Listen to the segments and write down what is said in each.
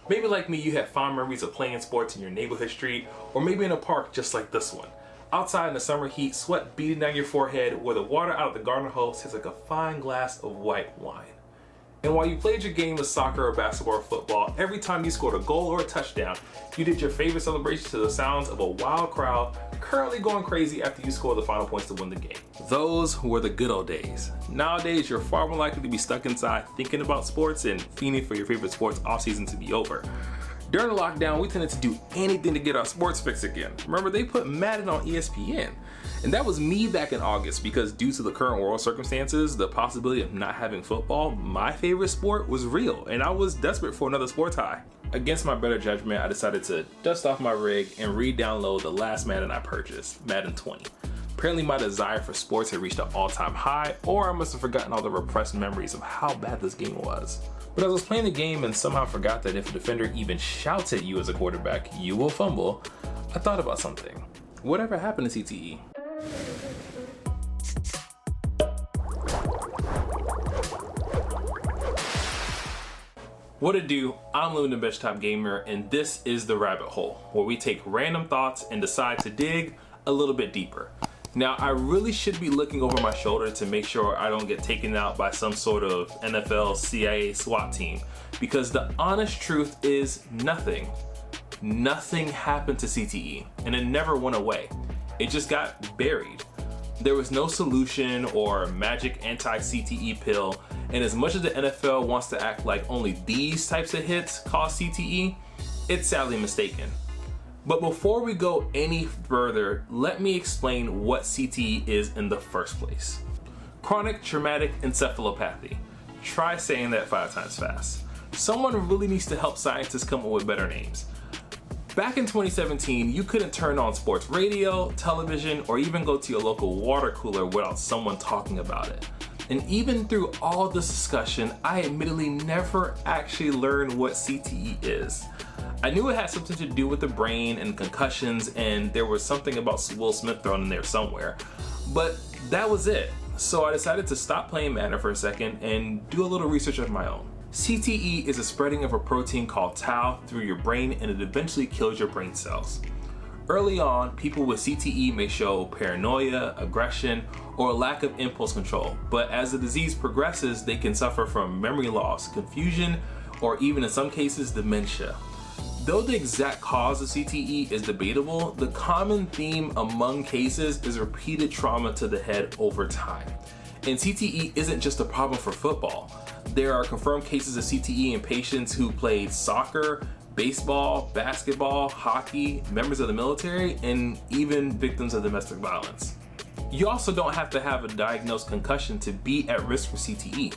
Maybe like me, you had fond memories of playing sports in your neighborhood street, or maybe in a park just like this one. Outside in the summer heat, sweat beating down your forehead, where the water out of the garden hose tastes like a fine glass of white wine. And while you played your game of soccer or basketball or football, every time you scored a goal or a touchdown, you did your favorite celebration to the sounds of a wild crowd currently going crazy after you scored the final points to win the game. Those were the good old days. Nowadays, you're far more likely to be stuck inside thinking about sports and fiending for your favorite sports off-season to be over. During the lockdown, we tended to do anything to get our sports fix again. Remember, they put Madden on ESPN. And that was me back in August, because due to the current world circumstances, the possibility of not having football, my favorite sport, was real, and I was desperate for another sports high. Against my better judgment, I decided to dust off my rig and re-download the last Madden I purchased, Madden 20. Apparently my desire for sports had reached an all-time high, or I must have forgotten all the repressed memories of how bad this game was. But as I was playing the game and somehow forgot that if a defender even shouts at you as a quarterback, you will fumble, I thought about something. Whatever happened to CTE? What it do? I'm Lumi the Benchtop Gamer, and this is the rabbit hole, where we take random thoughts and decide to dig a little bit deeper. Now, I really should be looking over my shoulder to make sure I don't get taken out by some sort of NFL, CIA, SWAT team, because the honest truth is nothing. Nothing happened to CTE, and it never went away. It just got buried. There was no solution or magic anti-CTE pill, and as much as the NFL wants to act like only these types of hits cause CTE, it's sadly mistaken. But before we go any further, let me explain what CTE is in the first place. Chronic traumatic encephalopathy. Try saying that 5 times fast. Someone really needs to help scientists come up with better names. Back in 2017, you couldn't turn on sports radio, television, or even go to your local water cooler without someone talking about it. And even through all this discussion, I admittedly never actually learned what CTE is. I knew it had something to do with the brain and concussions, and there was something about Will Smith thrown in there somewhere. But that was it. So I decided to stop playing Madden for a second and do a little research of my own. CTE is a spreading of a protein called tau through your brain, and it eventually kills your brain cells. Early on, people with CTE may show paranoia, aggression, or a lack of impulse control, but as the disease progresses, they can suffer from memory loss, confusion, or even in some cases, dementia. Though the exact cause of CTE is debatable, the common theme among cases is repeated trauma to the head over time. And CTE isn't just a problem for football. There are confirmed cases of CTE in patients who played soccer, baseball, basketball, hockey, members of the military, and even victims of domestic violence. You also don't have to have a diagnosed concussion to be at risk for CTE.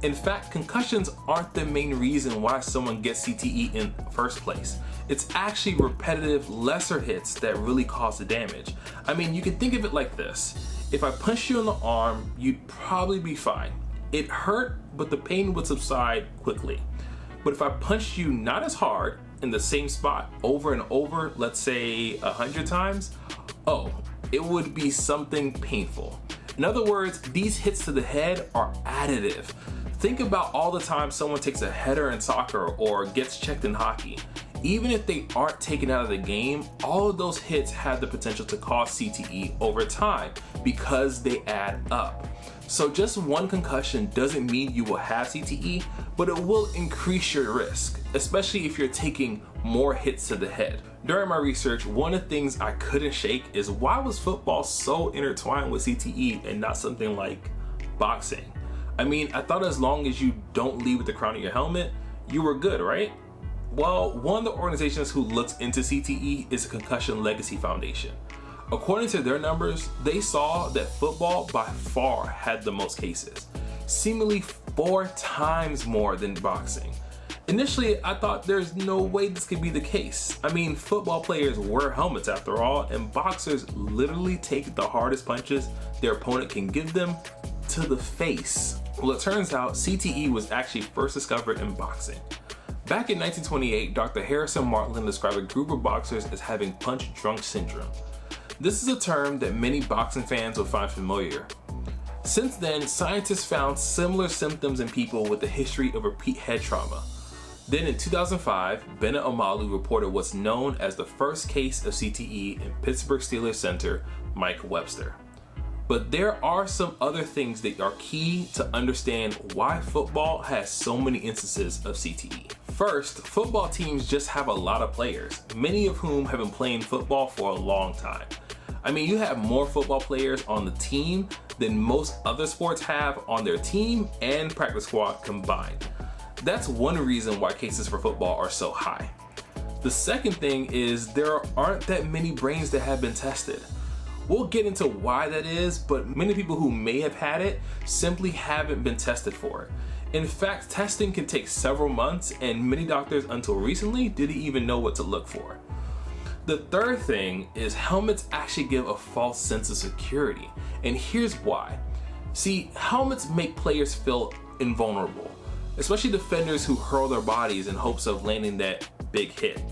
In fact, concussions aren't the main reason why someone gets CTE in the first place. It's actually repetitive, lesser hits that really cause the damage. I mean, you can think of it like this. If I punched you in the arm, you'd probably be fine. It hurt, but the pain would subside quickly. But if I punched you not as hard in the same spot over and over, let's say 100 times, oh, it would be something painful. In other words, these hits to the head are additive. Think about all the time someone takes a header in soccer or gets checked in hockey. Even if they aren't taken out of the game, all of those hits have the potential to cause CTE over time because they add up. So just one concussion doesn't mean you will have CTE, but it will increase your risk, especially if you're taking more hits to the head. During my research, one of the things I couldn't shake is why was football so intertwined with CTE and not something like boxing? I mean, I thought as long as you don't leave with the crown of your helmet, you were good, right? Well, one of the organizations who looks into CTE is the Concussion Legacy Foundation. According to their numbers, they saw that football by far had the most cases, seemingly 4 times more than boxing. Initially, I thought there's no way this could be the case. I mean, football players wear helmets after all, and boxers literally take the hardest punches their opponent can give them to the face. Well, it turns out CTE was actually first discovered in boxing. Back in 1928, Dr. Harrison Martland described a group of boxers as having punch-drunk syndrome. This is a term that many boxing fans will find familiar. Since then, scientists found similar symptoms in people with a history of repeat head trauma. Then in 2005, Bennett Omalu reported what's known as the first case of CTE in Pittsburgh Steelers center Mike Webster. But there are some other things that are key to understand why football has so many instances of CTE. First, football teams just have a lot of players, many of whom have been playing football for a long time. I mean, you have more football players on the team than most other sports have on their team and practice squad combined. That's one reason why cases for football are so high. The second thing is there aren't that many brains that have been tested. We'll get into why that is, but many people who may have had it simply haven't been tested for it. In fact, testing can take several months, and many doctors until recently didn't even know what to look for. The third thing is helmets actually give a false sense of security, and here's why. See, helmets make players feel invulnerable, especially defenders who hurl their bodies in hopes of landing that big hit.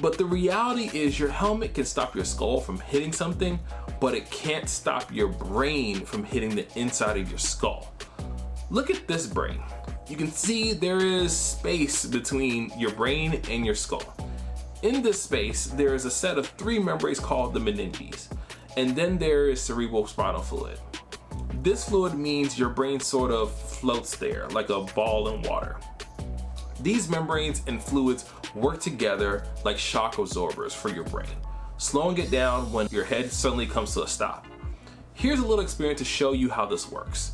But the reality is your helmet can stop your skull from hitting something, but it can't stop your brain from hitting the inside of your skull. Look at this brain. You can see there is space between your brain and your skull. In this space, there is a set of 3 membranes called the meninges, and then there is cerebral spinal fluid. This fluid means your brain sort of floats there like a ball in water. These membranes and fluids work together like shock absorbers for your brain, slowing it down when your head suddenly comes to a stop. Here's a little experiment to show you how this works.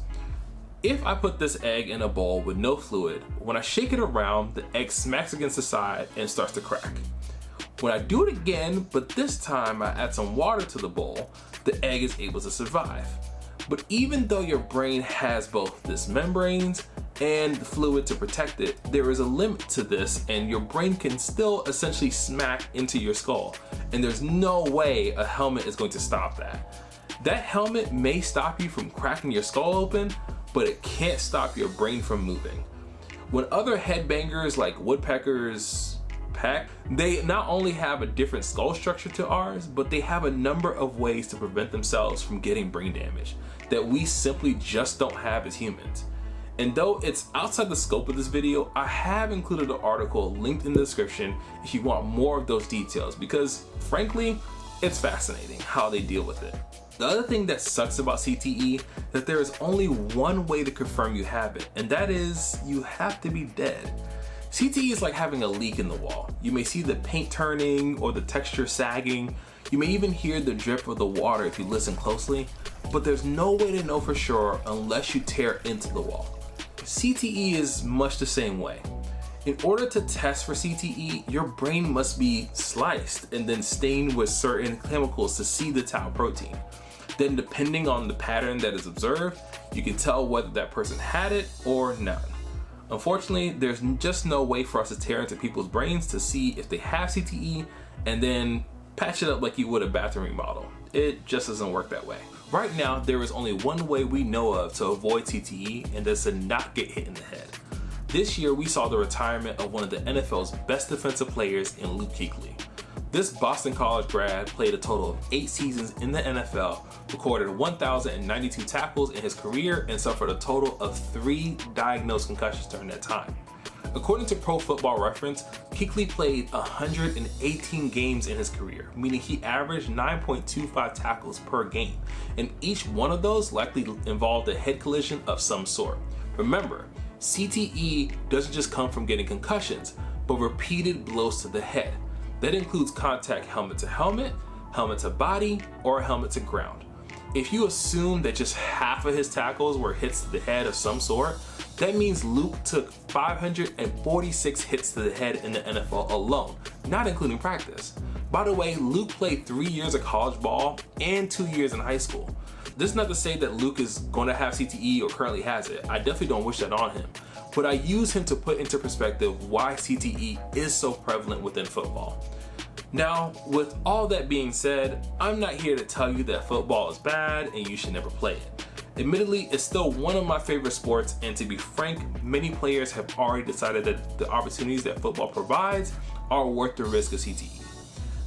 If I put this egg in a bowl with no fluid, when I shake it around, the egg smacks against the side and starts to crack. When I do it again, but this time I add some water to the bowl, the egg is able to survive. But even though your brain has both this membranes and the fluid to protect it, there is a limit to this, and your brain can still essentially smack into your skull, and there's no way a helmet is going to stop that. That helmet may stop you from cracking your skull open, but it can't stop your brain from moving. When other headbangers like woodpeckers peck, they not only have a different skull structure to ours, but they have a number of ways to prevent themselves from getting brain damage that we simply just don't have as humans. And though it's outside the scope of this video, I have included an article linked in the description if you want more of those details, because frankly, it's fascinating how they deal with it. The other thing that sucks about CTE, that there is only one way to confirm you have it, and that is you have to be dead. CTE is like having a leak in the wall. You may see the paint turning or the texture sagging. You may even hear the drip of the water if you listen closely, but there's no way to know for sure unless you tear into the wall. CTE is much the same way. In order to test for CTE, your brain must be sliced and then stained with certain chemicals to see the tau protein. Then depending on the pattern that is observed, you can tell whether that person had it or not. Unfortunately, there's just no way for us to tear into people's brains to see if they have CTE and then patch it up like you would a bathroom remodel. It just doesn't work that way. Right now, there is only one way we know of to avoid CTE, and that's to not get hit in the head. This year, we saw the retirement of one of the NFL's best defensive players in Luke Kuechly. This Boston College grad played a total of 8 seasons in the NFL, recorded 1,092 tackles in his career, and suffered a total of 3 diagnosed concussions during that time. According to Pro Football Reference, Kuechly played 118 games in his career, meaning he averaged 9.25 tackles per game, and each one of those likely involved a head collision of some sort. Remember, CTE doesn't just come from getting concussions, but repeated blows to the head. That includes contact helmet to body, or helmet to ground. If you assume that just half of his tackles were hits to the head of some sort, that means Luke took 546 hits to the head in the NFL alone, not including practice. By the way, Luke played 3 years of college ball and 2 years in high school. This is not to say that Luke is going to have CTE or currently has it. I definitely don't wish that on him. But I use him to put into perspective why CTE is so prevalent within football. Now, with all that being said, I'm not here to tell you that football is bad and you should never play it. Admittedly, it's still one of my favorite sports, and to be frank, many players have already decided that the opportunities that football provides are worth the risk of CTE.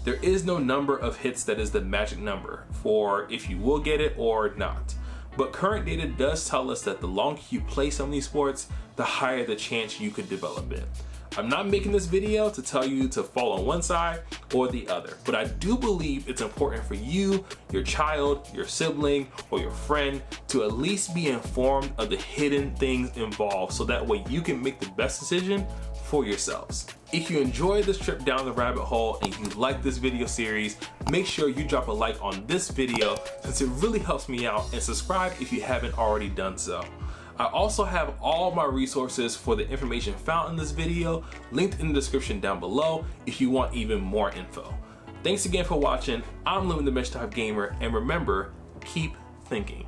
There is no number of hits that is the magic number for if you will get it or not. But current data does tell us that the longer you play some of these sports, the higher the chance you could develop it. I'm not making this video to tell you to fall on one side or the other, but I do believe it's important for you, your child, your sibling, or your friend to at least be informed of the hidden things involved so that way you can make the best decision for yourselves. If you enjoyed this trip down the rabbit hole and you like this video series, make sure you drop a like on this video since it really helps me out, and subscribe if you haven't already done so. I also have all my resources for the information found in this video linked in the description down below if you want even more info. Thanks again for watching. I'm Lumi the Benchtop Gamer, and remember, keep thinking.